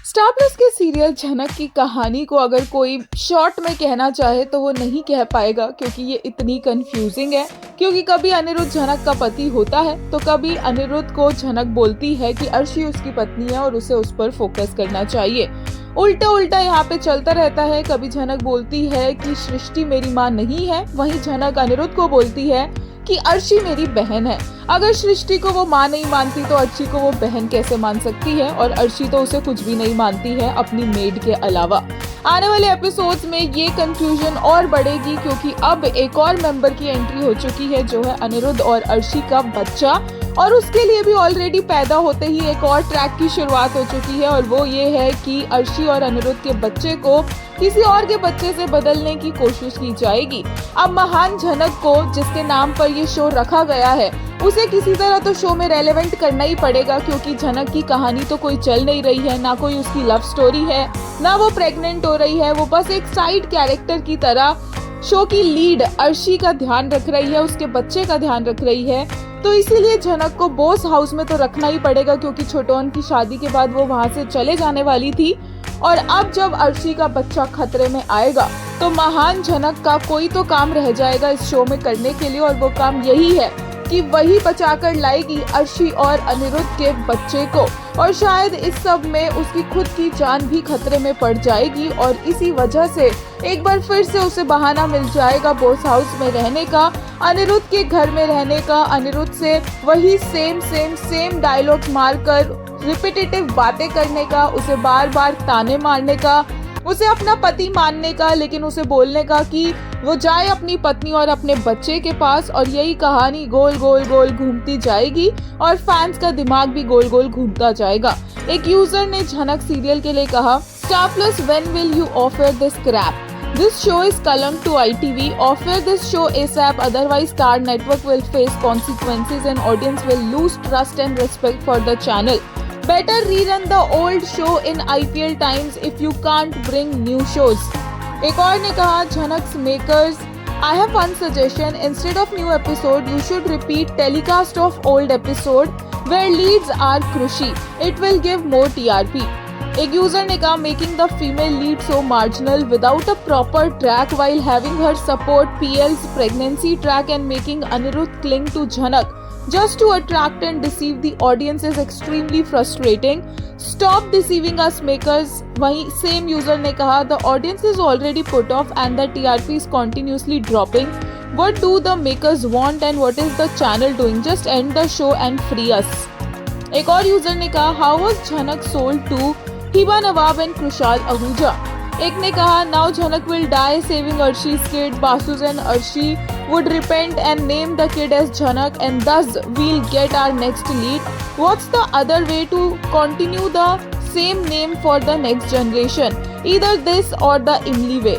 Star plus के serial झनक की कहानी को अगर कोई शॉर्ट में कहना चाहे तो वो नहीं कह पाएगा, क्योंकि ये इतनी कंफ्यूजिंग है। क्योंकि कभी अनिरुद्ध झनक का पति होता है तो कभी अनिरुद्ध को झनक बोलती है कि अर्शी उसकी पत्नी है और उसे उस पर फोकस करना चाहिए। उल्टा उल्टा यहाँ पे चलता रहता है। कभी झनक बोलती है कि सृष्टि मेरी माँ नहीं है, वहीं झनक अनिरुद्ध को बोलती है कि अर्शी मेरी बहन है। अगर सृष्टि को वो माँ नहीं मानती तो अर्शी को वो बहन कैसे मान सकती है, और अर्शी तो उसे कुछ भी नहीं मानती है अपनी मेड के अलावा। आने वाले एपिसोड्स में ये कंफ्यूजन और बढ़ेगी, क्योंकि अब एक और मेंबर की एंट्री हो चुकी है जो है अनिरुद्ध और अर्शी का बच्चा, और उसके लिए भी ऑलरेडी पैदा होते ही एक और ट्रैक की शुरुआत हो चुकी है। और वो ये है कि अर्शी और अनिरुद्ध के बच्चे को किसी और के बच्चे से बदलने की कोशिश की जाएगी। अब महान झनक को, जिसके नाम पर ये शो रखा गया है, उसे किसी तरह तो शो में रेलेवेंट करना ही पड़ेगा, क्योंकि झनक की कहानी तो कोई चल नहीं रही है, ना कोई उसकी लव स्टोरी है, ना वो प्रेग्नेंट हो रही है। वो बस एक साइड कैरेक्टर की तरह शो की लीड अर्शी का ध्यान रख रही है, उसके बच्चे का ध्यान रख रही है। तो इसीलिए झनक को बॉस हाउस में तो रखना ही पड़ेगा, क्योंकि छोटोन की शादी के बाद वो वहां से चले जाने वाली थी। और अब जब अर्शी का बच्चा खतरे में आएगा तो महान झनक का कोई तो काम रह जाएगा इस शो में करने के लिए, और वो काम यही है कि वही बचाकर लाएगी अर्शी और अनिरुद्ध के बच्चे को। और शायद इस सब में उसकी खुद की जान भी खतरे में पड़ जाएगी, और इसी वजह से एक बार फिर से उसे बहाना मिल जाएगा बॉस हाउस में रहने का, अनिरुद्ध के घर में रहने का, अनिरुद्ध से वही सेम डायलॉग्स मारकर रिपीटेटिव बातें करने का, उसे बार बार ताने मारने का, उसे अपना पति मानने का, लेकिन उसे बोलने का कि वो जाए अपनी पत्नी और अपने बच्चे के पास। और यही कहानी गोल गोल घूमती जाएगी और फैंस का दिमाग भी गोल गोल घूमता जाएगा। एक यूजर ने झनक सीरियल के लिए कहा, Star Plus when will you offer this crap? This show is कलंक to ITV. Offer this show ASAP, otherwise Star Network will face consequences and audience will lose trust and respect for the channel. Better rerun the old show in IPL times if you can't bring new shows. एक और ने कहा, झनक्स makers, I have one suggestion. Instead of new episode, you should repeat telecast of old episode where leads are crucial. It will give more TRP. एक user ने कहा, making the female lead so marginal without a proper track while having her support PL's pregnancy track and making Anirudh cling to Jhanak just to attract and deceive the audience is extremely frustrating. Stop deceiving us makers. वहीं same user ने कहा, the audience is already put off and the TRP is continuously dropping. What do the makers want and what is the channel doing? Just end the show and free us. एक और user ने कहा, how was झनक sold to Hiba Nawab and Khushal Ahuja? एक ने कहा, now झनक will die saving Arshi's kid. Basus and Arshi would repent and name the kid as Jhanak, and thus we'll get our next lead. What's the other way to continue the same name for the next generation? Either this or the Imli way.